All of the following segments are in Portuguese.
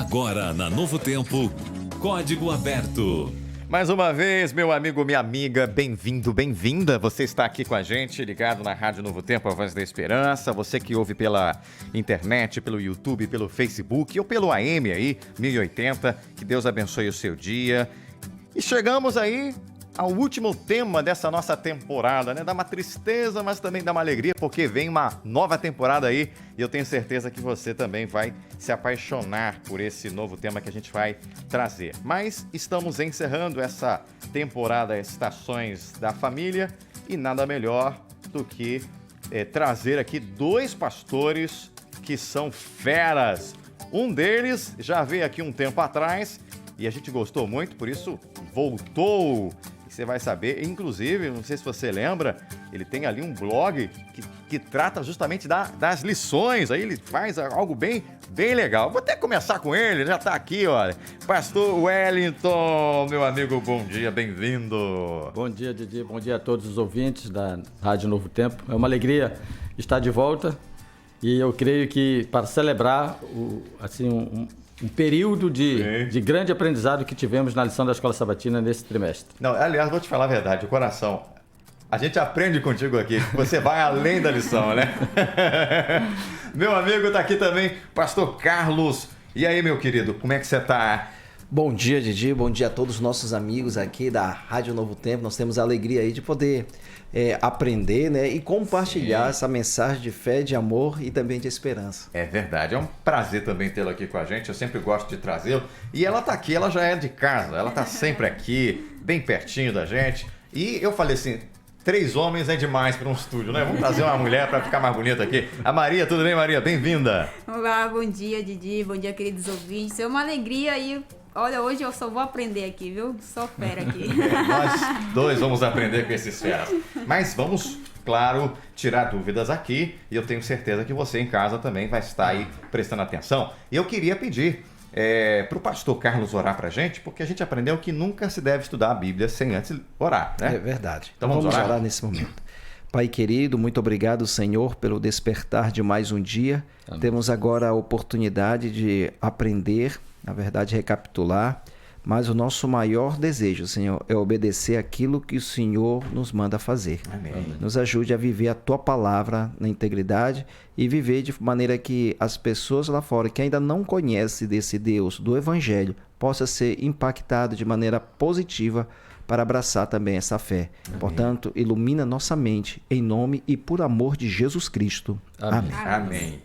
Agora na Novo Tempo, Código Aberto. Mais uma vez, meu amigo, minha amiga, bem-vindo, bem-vinda. Você está aqui com a gente, ligado na Rádio Novo Tempo, a Voz da Esperança. Você que ouve pela internet, pelo YouTube, pelo Facebook ou pelo AM aí, 1080. Que Deus abençoe o seu dia. E chegamos aí ao último tema dessa nossa temporada, né? Dá uma tristeza, mas também dá uma alegria, porque vem uma nova temporada aí e eu tenho certeza que você também vai se apaixonar por esse novo tema que a gente vai trazer. Mas estamos encerrando essa temporada Estações da Família e nada melhor do que trazer aqui dois pastores que são feras. Um deles já veio aqui um tempo atrás e a gente gostou muito, por isso voltou. Você vai saber, inclusive, não sei se você lembra, ele tem ali um blog que trata justamente das lições, aí ele faz algo bem legal. Vou até começar com ele, já está aqui, olha. Pastor Wellington, meu amigo, bom dia, bem-vindo. Bom dia, Didi, bom dia a todos os ouvintes da Rádio Novo Tempo. É uma alegria estar de volta e eu creio que para celebrar um período de grande aprendizado que tivemos na lição da Escola Sabatina nesse trimestre. Não, aliás, vou te falar a verdade, o coração, a gente aprende contigo aqui, você vai além da lição, né? Meu amigo, tá aqui também, Pastor Carlos. E aí, meu querido, como é que você tá? Bom dia, Didi, bom dia a todos os nossos amigos aqui da Rádio Novo Tempo. Nós temos a alegria aí de poder aprender, né, e compartilhar essa mensagem de fé, de amor e também de esperança. É verdade, é um prazer também tê-lo aqui com a gente, eu sempre gosto de trazê-lo. E ela tá aqui, ela já é de casa, ela tá sempre aqui, bem pertinho da gente. E eu falei assim, 3 homens é demais para um estúdio, né? Vamos trazer uma mulher para ficar mais bonita aqui. A Maria, tudo bem, Maria? Bem-vinda. Olá, bom dia, Didi, bom dia, queridos ouvintes. É uma alegria e... Olha, hoje eu só vou aprender aqui, viu? Sou fera aqui. Nós dois vamos aprender com esses feras. Mas vamos, claro, tirar dúvidas aqui. E eu tenho certeza que você em casa também vai estar aí prestando atenção. E eu queria pedir para o pastor Carlos orar para a gente, porque a gente aprendeu que nunca se deve estudar a Bíblia sem antes orar, né? É verdade. Então vamos orar nesse momento. Pai querido, muito obrigado, Senhor, pelo despertar de mais um dia. Amém. Temos agora a oportunidade de aprender, na verdade, recapitular, mas o nosso maior desejo, Senhor, é obedecer aquilo que o Senhor nos manda fazer. Amém. Nos ajude a viver a Tua palavra na integridade e viver de maneira que as pessoas lá fora que ainda não conhecem desse Deus, do Evangelho, possam ser impactadas de maneira positiva para abraçar também essa fé. Amém. Portanto, ilumina nossa mente em nome e por amor de Jesus Cristo. Amém. Amém.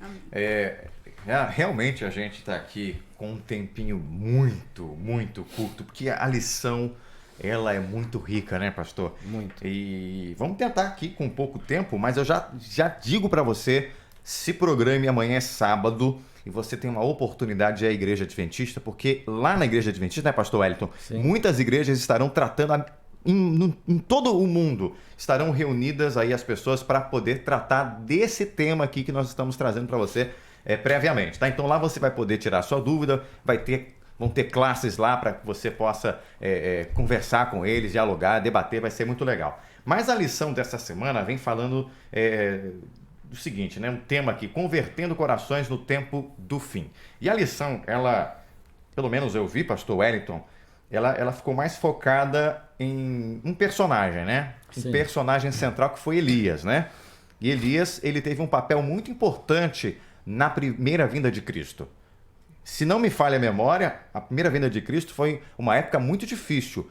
Realmente a gente está aqui com um tempinho muito curto, porque a lição ela é muito rica, né, pastor? Muito. E vamos tentar aqui com pouco tempo, mas eu já digo para você, se programe, amanhã é sábado e você tem uma oportunidade de ir à Igreja Adventista, porque lá na Igreja Adventista, né, pastor Wellington, Sim. Muitas igrejas estarão tratando em todo o mundo, estarão reunidas aí as pessoas para poder tratar desse tema aqui que nós estamos trazendo para você previamente, tá? Então lá você vai poder tirar a sua dúvida, vão ter classes lá para que você possa conversar com eles, dialogar, debater, vai ser muito legal. Mas a lição dessa semana vem falando do seguinte, né? Um tema aqui, convertendo corações no tempo do fim. E a lição, ela, pelo menos eu vi, pastor Wellington, ela ficou mais focada em um personagem, né? Sim. Um personagem central que foi Elias, né? E Elias, ele teve um papel muito importante na primeira vinda de Cristo. Se não me falha a memória, a primeira vinda de Cristo foi uma época muito difícil.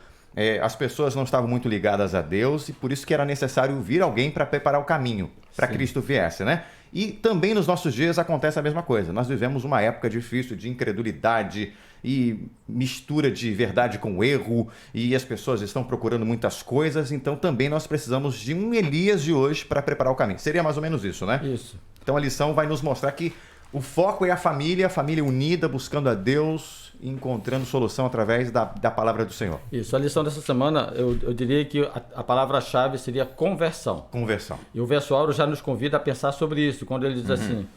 As pessoas não estavam muito ligadas a Deus e por isso que era necessário vir alguém para preparar o caminho para Cristo viesse, né? E também nos nossos dias acontece a mesma coisa. Nós vivemos uma época difícil de incredulidade e mistura de verdade com erro e as pessoas estão procurando muitas coisas, então também nós precisamos de um Elias de hoje para preparar o caminho. Seria mais ou menos isso, né? Isso. Então a lição vai nos mostrar que o foco é a família unida, buscando a Deus e encontrando solução através da palavra do Senhor. Isso, a lição dessa semana, eu diria que a palavra-chave seria conversão. Conversão. E o verso áureo já nos convida a pensar sobre isso, quando ele diz assim: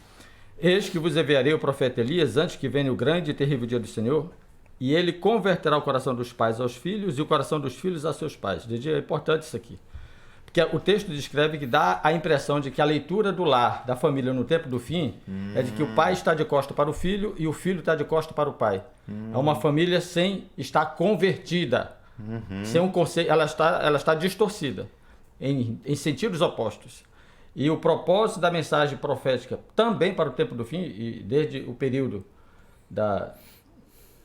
eis que vos enviarei o profeta Elias antes que venha o grande e terrível dia do Senhor, e ele converterá o coração dos pais aos filhos e o coração dos filhos a seus pais. É importante isso aqui. Porque o texto descreve que dá a impressão de que a leitura do lar, da família no tempo do fim, é de que o pai está de costa para o filho e o filho está de costa para o pai. É uma família sem estar convertida, sem um conceito, ela está distorcida, em sentidos opostos. E o propósito da mensagem profética também para o tempo do fim, e desde o período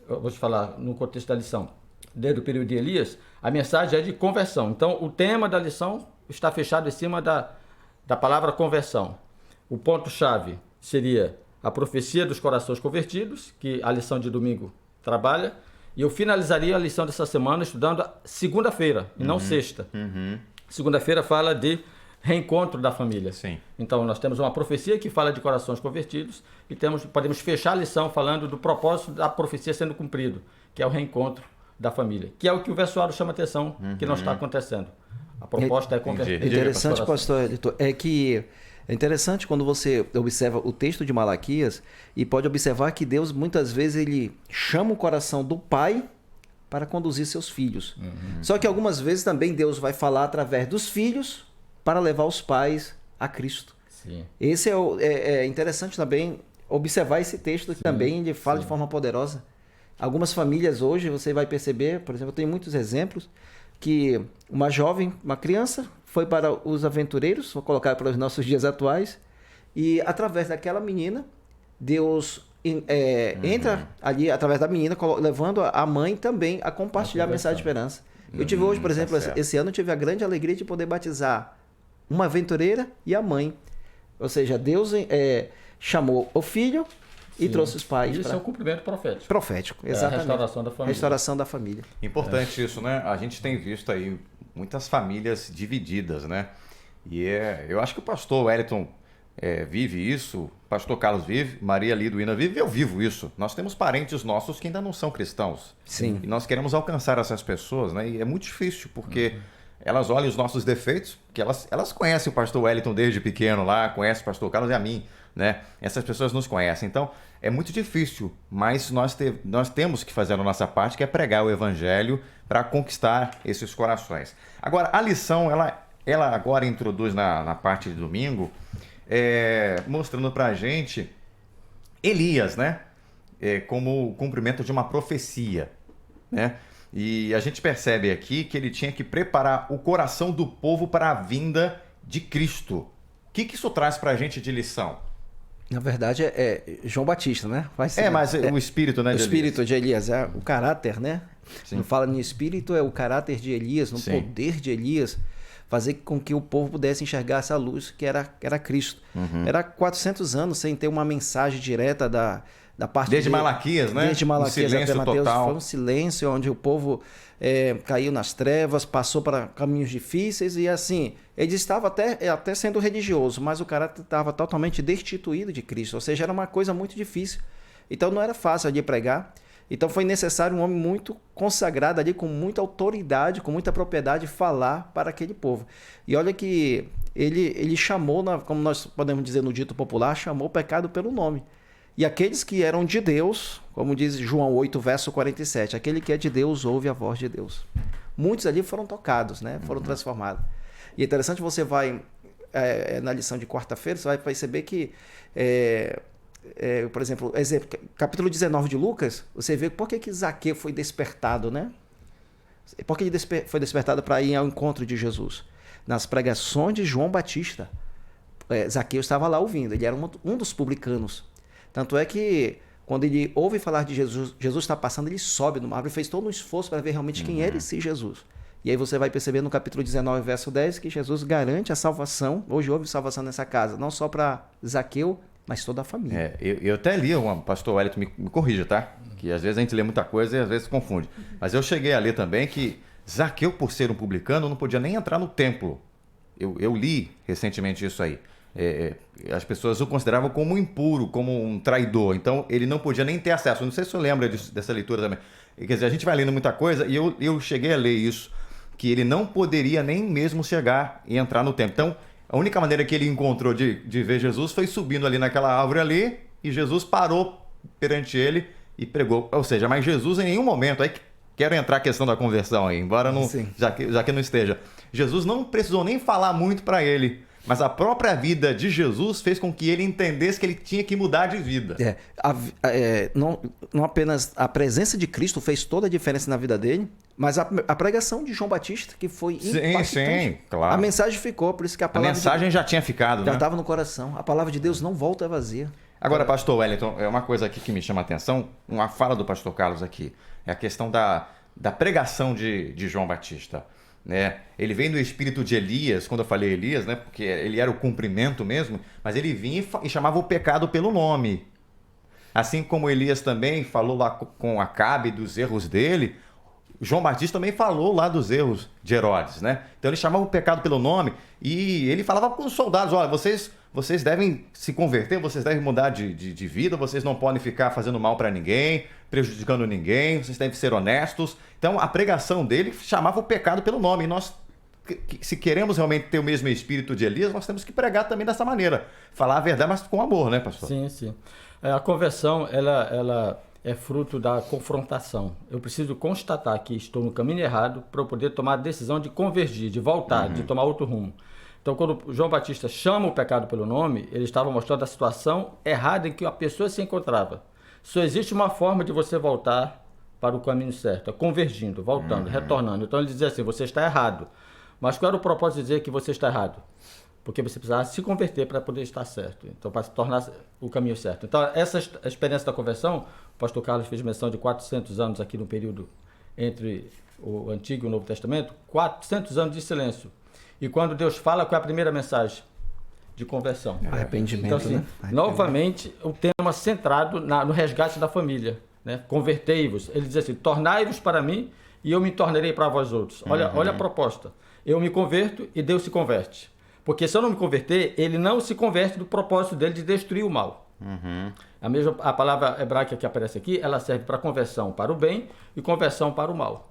eu vou te falar no contexto da lição, desde o período de Elias, a mensagem é de conversão. Então, o tema da lição está fechado em cima da palavra conversão. O ponto-chave seria a profecia dos corações convertidos, que a lição de domingo trabalha, e eu finalizaria a lição dessa semana estudando a segunda-feira, e não sexta. Segunda-feira fala de reencontro da família. Sim. Então, nós temos uma profecia que fala de corações convertidos e podemos fechar a lição falando do propósito da profecia sendo cumprido, que é o reencontro da família, que é o que o versuário chama atenção, que não está acontecendo. A proposta é converter. Interessante, pastor Editor, é que é interessante quando você observa o texto de Malaquias e pode observar que Deus muitas vezes ele chama o coração do pai para conduzir seus filhos. Só que algumas vezes também Deus vai falar através dos filhos para levar os pais a Cristo. Sim. Esse é interessante também observar esse texto que também ele fala de forma poderosa. Algumas famílias hoje, você vai perceber, por exemplo, eu tenho muitos exemplos, que uma jovem, uma criança, foi para os aventureiros, vou colocar para os nossos dias atuais, e através daquela menina, Deus entra ali, através da menina, levando a mãe também a compartilhar a mensagem de esperança. Eu tive hoje, por exemplo, esse ano, eu tive a grande alegria de poder batizar uma aventureira e a mãe. Ou seja, Deus chamou o filho e trouxe os pais. Isso é um cumprimento profético. Profético, exatamente. A restauração da família. Restauração da família. Importante isso, né? A gente tem visto aí muitas famílias divididas, né? E eu acho que o pastor Wellington vive isso, o pastor Carlos vive, Maria Liduína vive, eu vivo isso. Nós temos parentes nossos que ainda não são cristãos. Sim. E nós queremos alcançar essas pessoas, né? E é muito difícil, porque elas olham os nossos defeitos, que elas conhecem o pastor Wellington desde pequeno lá, conhecem o pastor Carlos e a mim, né? Essas pessoas nos conhecem. Então, é muito difícil, mas nós temos que fazer a nossa parte, que é pregar o evangelho para conquistar esses corações. Agora, a lição, ela agora introduz na parte de domingo, mostrando para a gente Elias, né? Como o cumprimento de uma profecia, né? E a gente percebe aqui que ele tinha que preparar o coração do povo para a vinda de Cristo. O que isso traz para a gente de lição? Na verdade, é João Batista, né? Mas o espírito, né? O espírito de Elias, o caráter, né? Sim. Não fala no espírito, é o caráter de Elias, no poder de Elias, fazer com que o povo pudesse enxergar essa luz que era Cristo. Era 400 anos sem ter uma mensagem direta da parte desde Malaquias, né? Desde Malaquias até Mateus, total. foi um silêncio onde o povo caiu nas trevas, passou para caminhos difíceis e assim, ele estava até sendo religioso, mas o caráter estava totalmente destituído de Cristo, ou seja, era uma coisa muito difícil. Então não era fácil ali pregar. Então foi necessário um homem muito consagrado ali, com muita autoridade, com muita propriedade, falar para aquele povo. E olha que ele chamou, como nós podemos dizer no dito popular, chamou o pecado pelo nome. E aqueles que eram de Deus, como diz João 8, verso 47, aquele que é de Deus ouve a voz de Deus. Muitos ali foram tocados, né? Foram transformados. E é interessante, você vai, na lição de quarta-feira, você vai perceber que, por exemplo, capítulo 19 de Lucas, você vê por que Zaqueu foi despertado, né? Por que ele foi despertado para ir ao encontro de Jesus? Nas pregações de João Batista, Zaqueu estava lá ouvindo, ele era um dos publicanos. Tanto é que, quando ele ouve falar de Jesus, Jesus está passando, ele sobe numa árvore, fez todo um esforço para ver realmente quem era esse Jesus. E aí você vai perceber no capítulo 19, verso 10, que Jesus garante a salvação. Hoje houve salvação nessa casa, não só para Zaqueu, mas toda a família. Eu até li, pastor Wellington me corrija, tá? Que às vezes a gente lê muita coisa e às vezes confunde. Mas eu cheguei a ler também que Zaqueu, por ser um publicano, não podia nem entrar no templo. Eu li recentemente isso aí. As pessoas o consideravam como impuro, como um traidor. Então, ele não podia nem ter acesso. Não sei se você lembra dessa leitura também. Quer dizer, a gente vai lendo muita coisa e eu cheguei a ler isso, que ele não poderia nem mesmo chegar e entrar no templo. Então, a única maneira que ele encontrou de ver Jesus foi subindo ali naquela árvore ali, e Jesus parou perante ele e pregou. Ou seja, mas Jesus em nenhum momento, aí quero entrar a questão da conversão aí, embora não, já que não esteja. Jesus não precisou nem falar muito para ele, mas a própria vida de Jesus fez com que ele entendesse que ele tinha que mudar de vida. Não apenas a presença de Cristo fez toda a diferença na vida dele, mas a pregação de João Batista, que foi impactante. Sim, claro. A mensagem ficou, por isso que a A palavra mensagem já tinha ficado, já né? estava no coração. A palavra de Deus não volta vazia. Agora, pastor Wellington, é uma coisa aqui que me chama a atenção, uma fala do pastor Carlos aqui, é a questão da pregação de João Batista. Né? Ele vem do espírito de Elias, quando eu falei Elias, né? Porque ele era o cumprimento mesmo, mas ele vinha e chamava o pecado pelo nome. Assim como Elias também falou lá com Acabe dos erros dele, João Batista também falou lá dos erros de Herodes, né? Então ele chamava o pecado pelo nome e ele falava com os soldados, olha, vocês devem se converter, vocês devem mudar de vida, vocês não podem ficar fazendo mal para ninguém, prejudicando ninguém, vocês devem ser honestos. Então a pregação dele chamava o pecado pelo nome. E nós, se queremos realmente ter o mesmo espírito de Elias, nós temos que pregar também dessa maneira. Falar a verdade, mas com amor, né, pastor? Sim, sim. A conversão, ela é fruto da confrontação. Eu preciso constatar que estou no caminho errado para eu poder tomar a decisão de convergir, de voltar, de tomar outro rumo. Então, quando João Batista chama o pecado pelo nome, ele estava mostrando a situação errada em que a pessoa se encontrava. Só existe uma forma de você voltar para o caminho certo, convergindo, voltando, retornando. Então, ele dizia assim, você está errado. Mas qual era o propósito de dizer que você está errado? Porque você precisava se converter para poder estar certo. Então, para se tornar o caminho certo. Então, essa experiência da conversão, o pastor Carlos fez menção de 400 anos aqui no período entre o Antigo e o Novo Testamento, 400 anos de silêncio. E quando Deus fala, qual é a primeira mensagem? De conversão. Arrependimento, então, assim, né? Novamente, o tema centrado no resgate da família. Né? Convertei-vos. Ele diz assim, tornai-vos para mim e eu me tornarei para vós outros. Olha a proposta. Eu me converto e Deus se converte. Porque se eu não me converter, ele não se converte do propósito dele de destruir o mal. A palavra hebraica que aparece aqui, ela serve para conversão para o bem e conversão para o mal.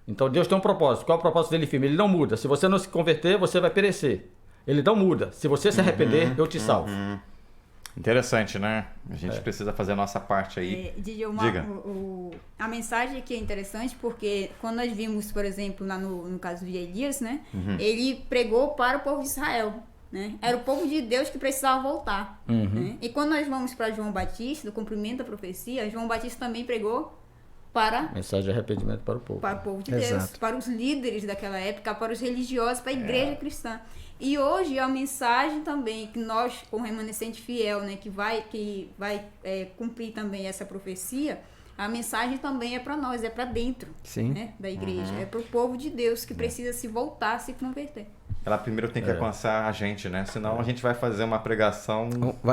Então Deus tem um propósito. Qual é o propósito dele, filho? Ele não muda. Se você não se converter, você vai perecer. Ele não muda. Se você se arrepender, eu te salvo. Interessante, né? A gente precisa fazer a nossa parte aí. Diga. A mensagem aqui é interessante porque quando nós vimos, por exemplo, lá no caso de Elias, né? Ele pregou para o povo de Israel. Né? Era o povo de Deus que precisava voltar. Né? E quando nós vamos para João Batista, do cumprimento da profecia, João Batista também pregou para mensagem de arrependimento para o povo. Para o povo de Deus, Exato. para os líderes daquela época, para os religiosos, para a igreja cristã. E hoje a mensagem também que nós, como remanescente fiel, né, que vai cumprir também essa profecia, a mensagem também é para nós, é para dentro, né, da igreja, é para o povo de Deus que precisa se voltar, se converter. Ela primeiro tem que alcançar a gente, né? Senão a gente vai fazer uma pregação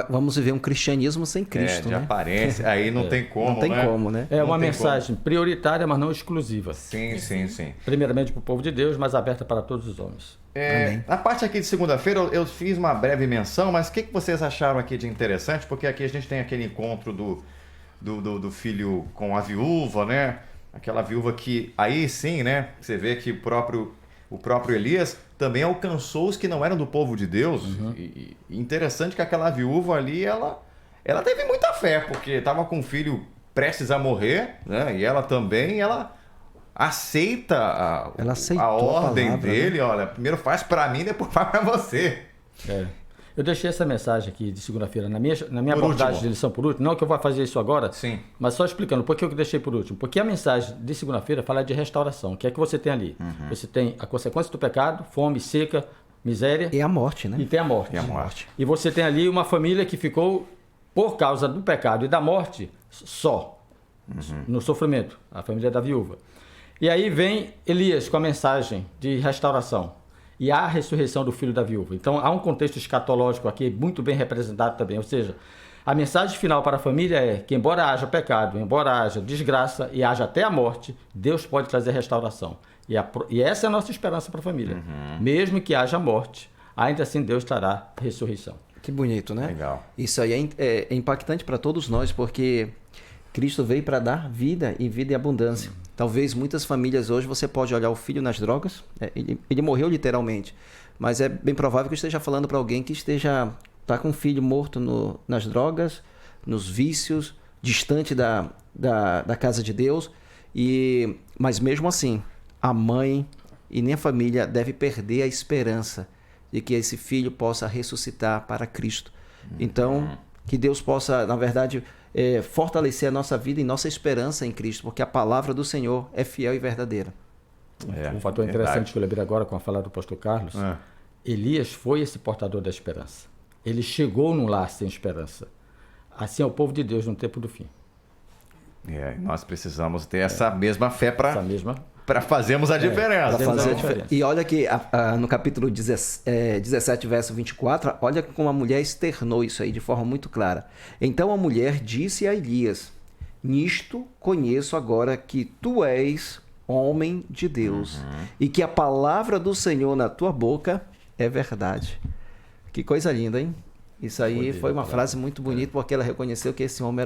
Vamos viver um cristianismo sem Cristo, de né? aparência. Aí não tem como, Não tem como, né? É Não uma tem mensagem prioritária, mas não exclusiva. Sim. Primeiramente para o povo de Deus, mas aberta para todos os homens. Na parte aqui de segunda-feira eu fiz uma breve menção, mas o que vocês acharam aqui de interessante? Porque aqui a gente tem aquele encontro do filho com a viúva, né? Aquela viúva que aí sim, né? Você vê que o próprio Elias também alcançou os que não eram do povo de Deus. E interessante que aquela viúva ali, ela teve muita fé, porque estava com um filho prestes a morrer, né? E ela também, aceita a ordem dele, né? Olha, primeiro faz para mim, depois faz para você. Eu deixei essa mensagem aqui de segunda-feira na minha abordagem de lição por último. Não que eu vou fazer isso agora, mas só explicando por que eu deixei por último. Porque a mensagem de segunda-feira fala de restauração. O que é que você tem ali? Você tem a consequência do pecado, fome, seca, miséria. E a morte, né? E tem a morte. E você tem ali uma família que ficou, por causa do pecado e da morte, só. No sofrimento. A família da viúva. E aí vem Elias com a mensagem de restauração. E há a ressurreição do filho da viúva. Então, há um contexto escatológico aqui muito bem representado também. Ou seja, a mensagem final para a família é que, embora haja pecado, embora haja desgraça e haja até a morte, Deus pode trazer restauração. E essa é a nossa esperança para a família. Mesmo que haja morte, ainda assim Deus trará ressurreição. Que bonito, né? Legal. Isso aí é impactante para todos nós, porque Cristo veio para dar vida e vida em abundância. Talvez muitas famílias hoje você pode olhar o filho nas drogas, ele morreu literalmente, mas é bem provável que eu esteja falando para alguém que está com um filho morto nas drogas, nos vícios, distante da casa de Deus, mas mesmo assim, a mãe, e nem a família deve perder a esperança de que esse filho possa ressuscitar para Cristo. Então, que Deus possa, na verdade, fortalecer a nossa vida e nossa esperança em Cristo, porque a palavra do Senhor é fiel e verdadeira. Um fator interessante que eu lembrei agora com a fala do pastor Carlos, Elias foi esse portador da esperança. Ele chegou num lar sem esperança. Assim é o povo de Deus no tempo do fim. Nós precisamos ter essa mesma fé Essa mesma... para fazermos a diferença. Pra fazer a diferença. E olha que no capítulo 17, verso 24, olha como a mulher externou isso aí de forma muito clara. Então a mulher disse a Elias: nisto conheço agora que tu és homem de Deus, e que a palavra do Senhor na tua boca é verdade. Que coisa linda, hein? Isso aí foi uma frase muito bonita, porque ela reconheceu que esse homem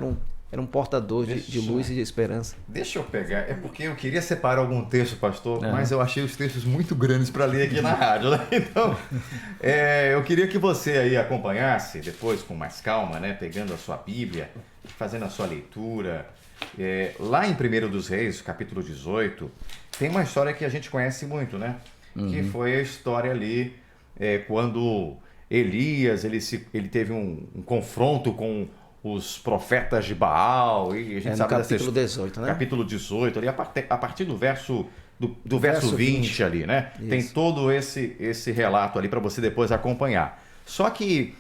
era um portador de luz e de esperança. Deixa eu pegar, é porque eu queria separar algum texto, pastor, mas eu achei os textos muito grandes para ler aqui na rádio, né? Então, eu queria que você aí acompanhasse depois com mais calma, né? Pegando a sua Bíblia, fazendo a sua leitura. Lá em 1 dos Reis, capítulo 18, tem uma história que a gente conhece muito, né? Que foi a história ali quando Elias ele teve um confronto com os profetas de Baal, e a gente sabe capítulo 18, né? Capítulo 18, ali a partir do verso do verso 20 ali, né? Isso. Tem todo esse relato ali para você depois acompanhar. Só que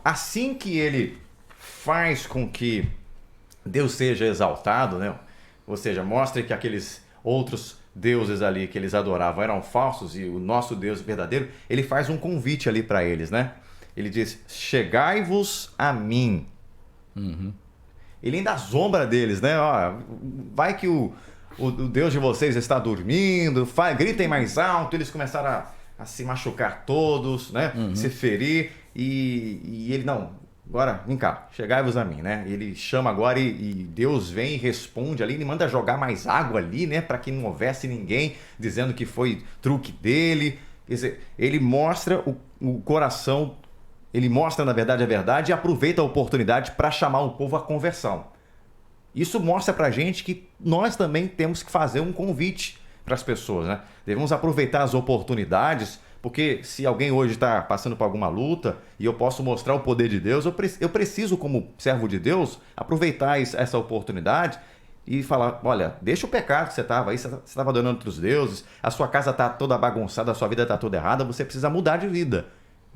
assim que ele faz com que Deus seja exaltado, né? Ou seja, mostre que aqueles outros deuses ali que eles adoravam eram falsos e o nosso Deus verdadeiro, ele faz um convite ali para eles, né? Ele diz: chegai-vos a mim. Ele ainda assombra deles, né? Ó, vai que o Deus de vocês está dormindo, gritem mais alto. Eles começaram a se machucar todos, né? Se ferir, e ele, não, agora, vem cá, chegai-vos a mim, né? Ele chama agora e Deus vem e responde ali, ele manda jogar mais água ali, né? Para que não houvesse ninguém dizendo que foi truque dele. Quer dizer, ele mostra o coração, ele mostra, na verdade, a verdade e aproveita a oportunidade para chamar o povo à conversão. Isso mostra pra gente que nós também temos que fazer um convite para as pessoas, né? Devemos aproveitar as oportunidades, porque se alguém hoje está passando por alguma luta e eu posso mostrar o poder de Deus, eu preciso, como servo de Deus, aproveitar essa oportunidade e falar: olha, deixa o pecado que você estava aí, você estava adorando outros deuses, a sua casa está toda bagunçada, a sua vida está toda errada, você precisa mudar de vida.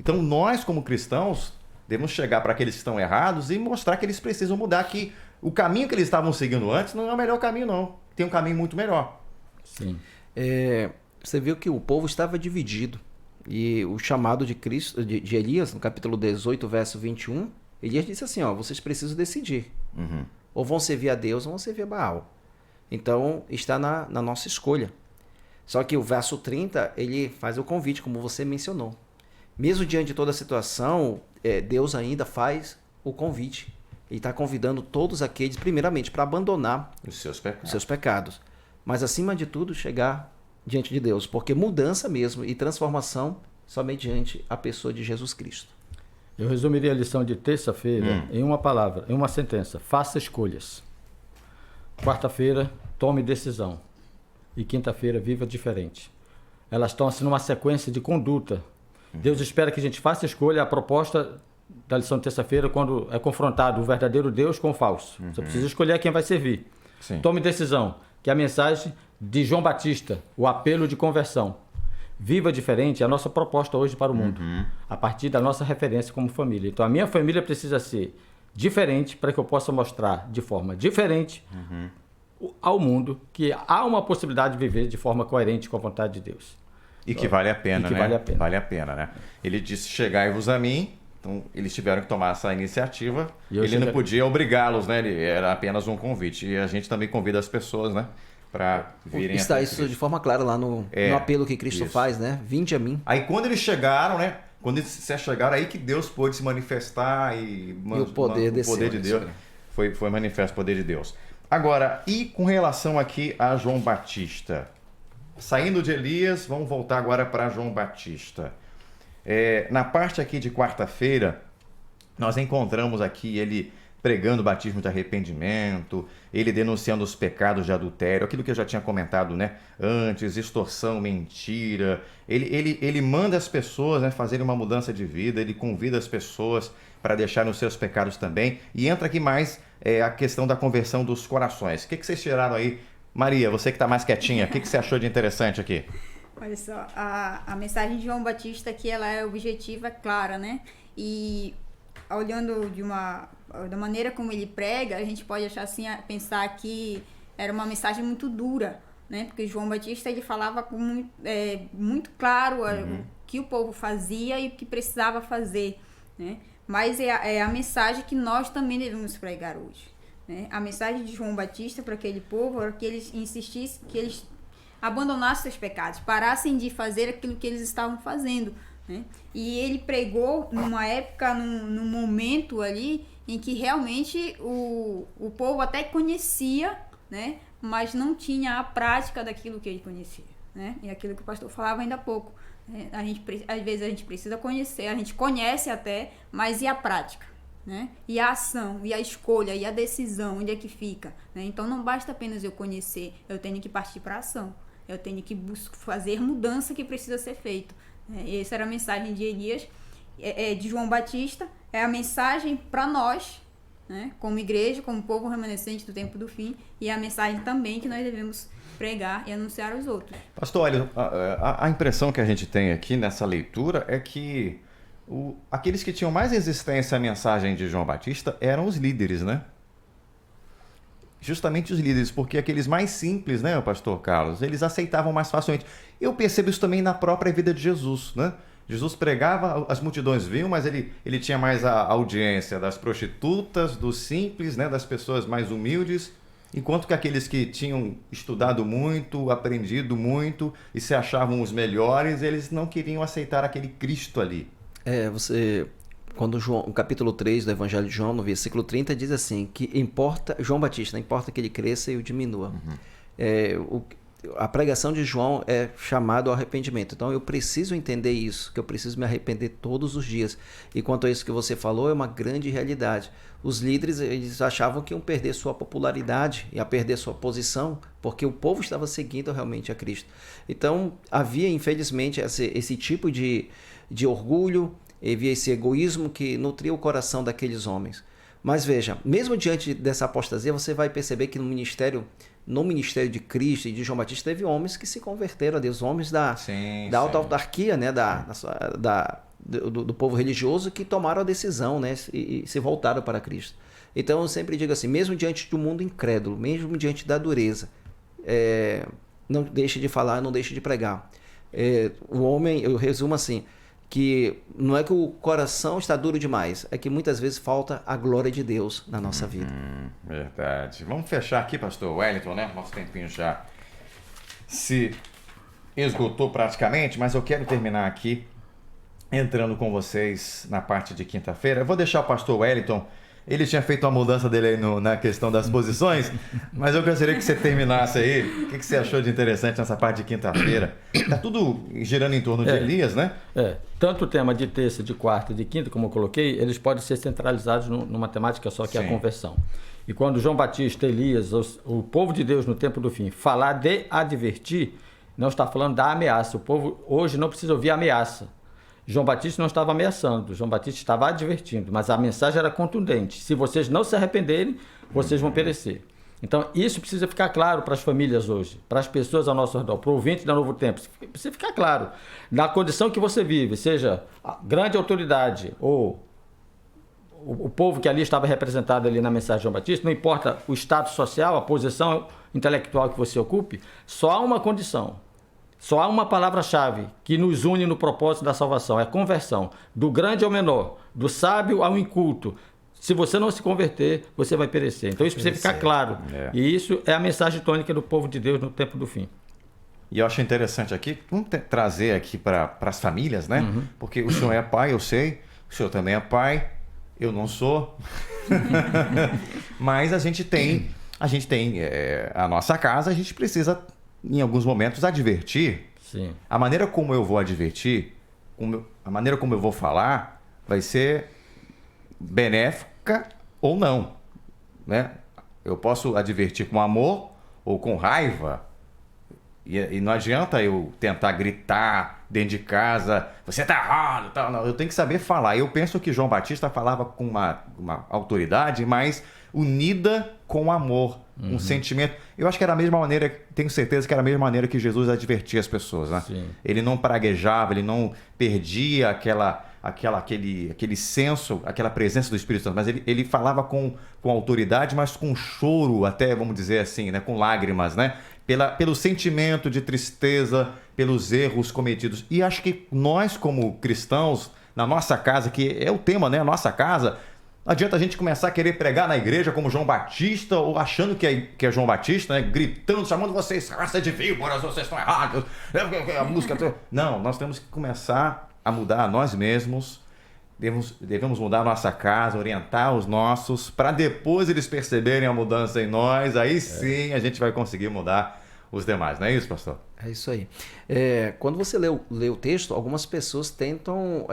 Então nós, como cristãos, devemos chegar para aqueles que estão errados e mostrar que eles precisam mudar, que o caminho que eles estavam seguindo antes não é o melhor caminho, não. Tem um caminho muito melhor. Sim. Você viu que o povo estava dividido. E o chamado de Cristo, de Elias, no capítulo 18, verso 21, Elias disse assim: ó, vocês precisam decidir. Ou vão servir a Deus ou vão servir a Baal. Então, está na nossa escolha. Só que o verso 30, ele faz o convite, como você mencionou. Mesmo diante de toda a situação, Deus ainda faz o convite. Ele está convidando todos aqueles, primeiramente, para abandonar Os seus pecados. Mas, acima de tudo, chegar diante de Deus. Porque mudança mesmo e transformação só mediante a pessoa de Jesus Cristo. Eu resumiria a lição de terça-feira em uma palavra, em uma sentença: faça escolhas. Quarta-feira, tome decisão. E quinta-feira, viva diferente. Elas estão assim numa sequência de conduta. Deus espera que a gente faça escolha. A proposta da lição de terça-feira, quando é confrontado o verdadeiro Deus com o falso. Você precisa escolher a quem vai servir. Sim. Tome decisão, que é a mensagem de João Batista, o apelo de conversão. Viva diferente é a nossa proposta hoje para o mundo, a partir da nossa referência como família. Então a minha família precisa ser diferente para que eu possa mostrar de forma diferente ao mundo que há uma possibilidade de viver de forma coerente com a vontade de Deus. E que vale a pena, né? Vale a pena. Vale a pena, né? Ele disse: chegai-vos a mim. Então, eles tiveram que tomar essa iniciativa. Ele não podia obrigá-los, né? Era apenas um convite. E a gente também convida as pessoas, né? Para virem Está até isso Cristo. de forma clara lá no apelo que Cristo faz, né? Vinde a mim. Aí quando eles chegaram, né? Quando eles chegaram, aí que Deus pôde se manifestar e o poder desceu, o poder de Deus. né? Foi manifesto o poder de Deus. Agora, e com relação aqui a João Batista? Saindo de Elias, vamos voltar agora para João Batista. Na parte aqui de quarta-feira, nós encontramos aqui ele pregando o batismo de arrependimento, ele denunciando os pecados de adultério, aquilo que eu já tinha comentado, né, antes, extorsão, mentira. Ele manda as pessoas, né, fazerem uma mudança de vida, ele convida as pessoas para deixarem os seus pecados também. E entra aqui mais a questão da conversão dos corações. O que vocês tiraram aí? Maria, você que está mais quietinha, o que você achou de interessante aqui? Olha só, a mensagem de João Batista aqui, ela é objetiva, clara, né? E olhando da maneira como ele prega, a gente pode achar assim, pensar que era uma mensagem muito dura, né? Porque João Batista, ele falava muito claro o que o povo fazia e o que precisava fazer, né? Mas é a mensagem que nós também devemos pregar hoje, né? A mensagem de João Batista para aquele povo era que eles insistissem, que eles abandonassem seus pecados, parassem de fazer aquilo que eles estavam fazendo, né? E ele pregou numa época, num momento ali, em que realmente o povo até conhecia, né? Mas não tinha a prática daquilo que ele conhecia, né? E aquilo que o pastor falava ainda há pouco. Às vezes a gente precisa conhecer, a gente conhece até, mas e a prática? Né? E a ação, e a escolha, e a decisão, onde é que fica? Né? Então não basta apenas eu conhecer, eu tenho que partir para a ação. Eu tenho que fazer mudança que precisa ser feito. Essa era a mensagem de Elias, de João Batista, é a mensagem para nós, né? Como igreja, como povo remanescente do tempo do fim, e é a mensagem também que nós devemos pregar e anunciar aos outros. Pastor, olha, a impressão que a gente tem aqui nessa leitura é que aqueles que tinham mais resistência à mensagem de João Batista eram os líderes, né? Justamente os líderes, porque aqueles mais simples, né, pastor Carlos, eles aceitavam mais facilmente. Eu percebo isso também na própria vida de Jesus, né? Jesus pregava, as multidões vinham, mas ele tinha mais a audiência das prostitutas, dos simples, né, das pessoas mais humildes, enquanto que aqueles que tinham estudado muito, aprendido muito e se achavam os melhores, eles não queriam aceitar aquele Cristo ali. Quando o capítulo 3 do Evangelho de João, no versículo 30, diz assim, que João Batista, não importa que ele cresça e eu diminua. A pregação de João é chamado ao arrependimento. Então eu preciso entender isso, que eu preciso me arrepender todos os dias. E quanto a isso que você falou, é uma grande realidade. Os líderes, eles achavam que iam perder sua popularidade, ia perder sua posição, porque o povo estava seguindo realmente a Cristo. Então havia, infelizmente, esse tipo de orgulho, havia esse egoísmo que nutria o coração daqueles homens. Mas veja, mesmo diante dessa apostasia, você vai perceber que no ministério de Cristo e de João Batista teve homens que se converteram a Deus, homens da alta autarquia, né, do povo religioso, que tomaram a decisão, né, e se voltaram para Cristo. Então eu sempre digo assim, mesmo diante do mundo incrédulo, mesmo diante da dureza, não deixe de falar, não deixe de pregar. O homem, eu resumo assim, que não é que o coração está duro demais, é que muitas vezes falta a glória de Deus na nossa vida. Verdade. Vamos fechar aqui, pastor Wellington, né? Nosso tempinho já se esgotou praticamente, mas eu quero terminar aqui entrando com vocês na parte de quinta-feira. Eu vou deixar o pastor Wellington, ele tinha feito uma mudança dele aí na questão das posições, mas eu gostaria que você terminasse aí. O que você achou de interessante nessa parte de quinta-feira? Está tudo girando em torno de Elias, né? Tanto o tema de terça, de quarta e de quinta, como eu coloquei, eles podem ser centralizados numa temática só, que é a conversão. E quando João Batista, Elias, o povo de Deus no tempo do fim, falar de advertir, não está falando da ameaça. O povo hoje não precisa ouvir ameaça. João Batista não estava ameaçando, João Batista estava advertindo, mas a mensagem era contundente. Se vocês não se arrependerem, vocês vão perecer. Então, isso precisa ficar claro para as famílias hoje, para as pessoas ao nosso redor, para o ouvinte da Novo Tempo. Precisa ficar claro. Na condição que você vive, seja a grande autoridade ou o povo que ali estava representado ali na mensagem de João Batista, não importa o status social, a posição intelectual que você ocupe, só há uma condição. Só há uma palavra-chave que nos une no propósito da salvação, é a conversão. Do grande ao menor, do sábio ao inculto. Se você não se converter, você vai perecer. Então isso precisa ficar claro. E isso é a mensagem tônica do povo de Deus no tempo do fim. E eu acho interessante aqui, vamos trazer aqui para as famílias, né? Porque o senhor é pai, eu sei. O senhor também é pai. Eu não sou. Mas a gente tem a nossa casa, a gente precisa, em alguns momentos, advertir. Sim. A maneira como eu vou advertir, a maneira como eu vou falar, vai ser benéfica ou não, né? Eu posso advertir com amor ou com raiva. E não adianta eu tentar gritar dentro de casa, você tá errado, tal. Não, eu tenho que saber falar. Eu penso que João Batista falava com uma autoridade, mas unida com amor, um sentimento. Eu acho que era a mesma maneira, tenho certeza que era a mesma maneira que Jesus advertia as pessoas, né? Sim. Ele não praguejava, ele não perdia aquele senso, aquela presença do Espírito Santo, mas ele falava com autoridade, mas com choro, até, vamos dizer assim, né? Com lágrimas, né? Pelo sentimento de tristeza, pelos erros cometidos. E acho que nós, como cristãos, na nossa casa, que é o tema, né? A nossa casa, não adianta a gente começar a querer pregar na igreja como João Batista, ou achando que é João Batista, né? Gritando, chamando vocês, raça de víboras, vocês estão errados. A música... Não, nós temos que começar a mudar a nós mesmos. Devemos mudar a nossa casa, orientar os nossos, para depois eles perceberem a mudança em nós, aí sim a gente vai conseguir mudar os demais, não é isso, pastor? É isso aí. Quando você lê o texto, algumas pessoas tentam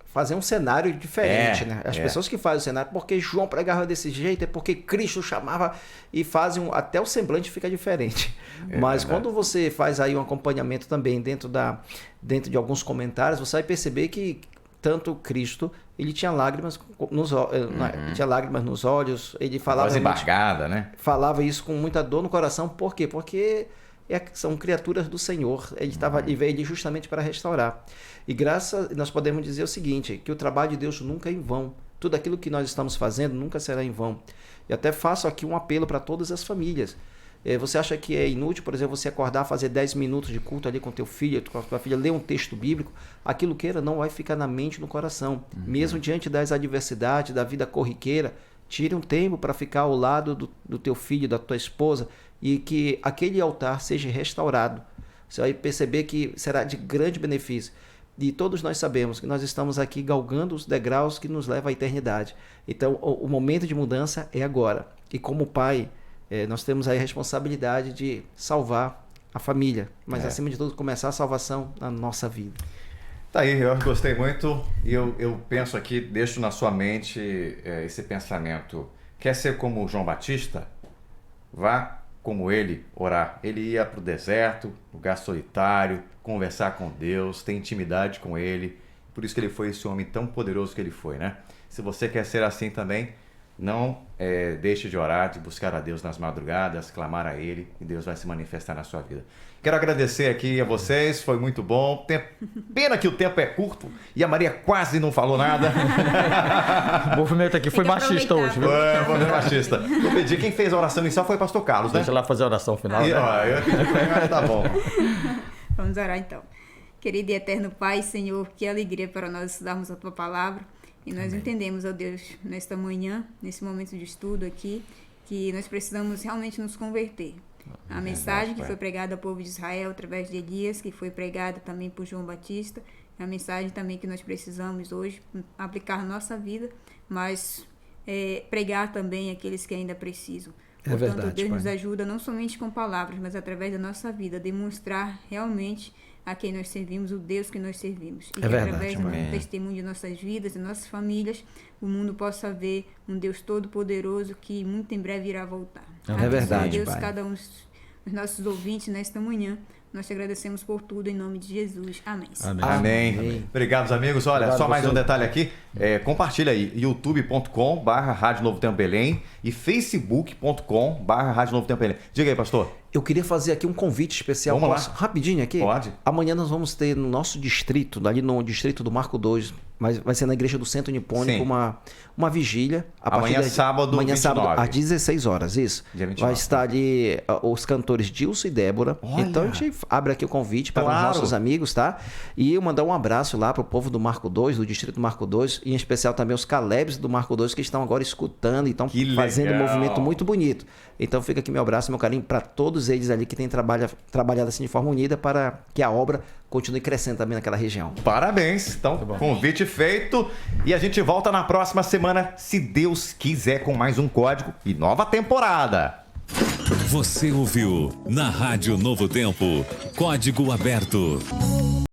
fazer um cenário diferente, né? As pessoas que fazem o cenário, porque João pregava desse jeito, é porque Cristo chamava, e fazem, até o semblante fica diferente. Mas quando você faz aí um acompanhamento também dentro de alguns comentários, você vai perceber que tanto Cristo, ele tinha lágrimas nos olhos, ele falava... Voz embargada, né? Falava isso com muita dor no coração. Por quê? Porque são criaturas do Senhor. Ele veio ali justamente para restaurar. E nós podemos dizer o seguinte, que o trabalho de Deus nunca é em vão. Tudo aquilo que nós estamos fazendo nunca será em vão. E até faço aqui um apelo para todas as famílias. Você acha que é inútil, por exemplo, você acordar, fazer 10 minutos de culto ali com teu filho, com a tua filha, ler um texto bíblico? Aquilo queira não vai ficar na mente, no coração. Mesmo diante das adversidades, da vida corriqueira, tire um tempo para ficar ao lado do teu filho, da tua esposa, e que aquele altar seja restaurado. Você vai perceber que será de grande benefício. E todos nós sabemos que nós estamos aqui galgando os degraus que nos levam à eternidade. Então, o momento de mudança é agora. E como pai... nós temos aí a responsabilidade de salvar a família, mas acima de tudo começar a salvação na nossa vida. Tá aí, eu gostei muito e eu penso aqui, deixo na sua mente esse pensamento. Quer ser como João Batista? Vá como ele orar. Ele ia para o deserto, lugar solitário, conversar com Deus, ter intimidade com ele. Por isso que ele foi esse homem tão poderoso que ele foi, né? Se você quer ser assim também, não deixe de orar, de buscar a Deus nas madrugadas, clamar a Ele, e Deus vai se manifestar na sua vida. Quero agradecer aqui a vocês, foi muito bom. Pena que o tempo é curto e a Maria quase não falou nada. O movimento aqui foi machista hoje, viu? Foi machista. Vou pedir, quem fez a oração inicial foi o pastor Carlos, né? Deixa lá fazer a oração final. E, eu pedi, tá bom. Vamos orar então. Querido e eterno Pai, Senhor, que alegria para nós estudarmos a Tua Palavra. E nós entendemos, ó Deus, nesta manhã, nesse momento de estudo aqui, que nós precisamos realmente nos converter. A mensagem que foi pregada ao povo de Israel através de Elias, que foi pregada também por João Batista, é a mensagem também que nós precisamos hoje aplicar na nossa vida, mas pregar também aqueles que ainda precisam. Portanto, verdade, Deus Pai. nos ajuda não somente com palavras, mas através da nossa vida, demonstrar realmente a quem nós servimos, o Deus que nós servimos. E que através do testemunho de nossas vidas, de nossas famílias, o mundo possa ver um Deus todo-poderoso que muito em breve irá voltar. É verdade, Deus, Pai. cada um dos nossos ouvintes nesta manhã, nós te agradecemos por tudo, em nome de Jesus. Amém. Amém. Obrigado, amigos. Olha, Obrigado, só mais você. um detalhe aqui. Compartilha aí, youtube.com/Rádio Novo Tempo Belém e facebook.com/Rádio Novo Tempo Belém. Diga aí, pastor. Eu queria fazer aqui um convite especial. Vamos lá. Posso? Rapidinho aqui? Pode. Amanhã nós vamos ter no nosso distrito, ali no distrito do Marco 2, mas vai ser na igreja do Centro Nipônico, Sim. uma vigília. Amanhã, sábado, amanhã 29. sábado, às 16 horas, isso. Dia 29. Vai estar ali os cantores Dilson e Débora. Olha. Então a gente abre aqui o convite para Claro. os nossos amigos, tá? E eu mandar um abraço lá para o povo do Marco 2, do distrito do Marco 2, em especial também os Calebs do Marco 2 que estão agora escutando e estão Que fazendo um legal. movimento muito bonito. Então fica aqui meu abraço, meu carinho para todos eles ali que têm trabalhado assim de forma unida para que a obra continue crescendo também naquela região. Parabéns. Então, convite feito. E a gente volta na próxima semana, se Deus quiser, com mais um código e nova temporada. Você ouviu na Rádio Novo Tempo, Código Aberto.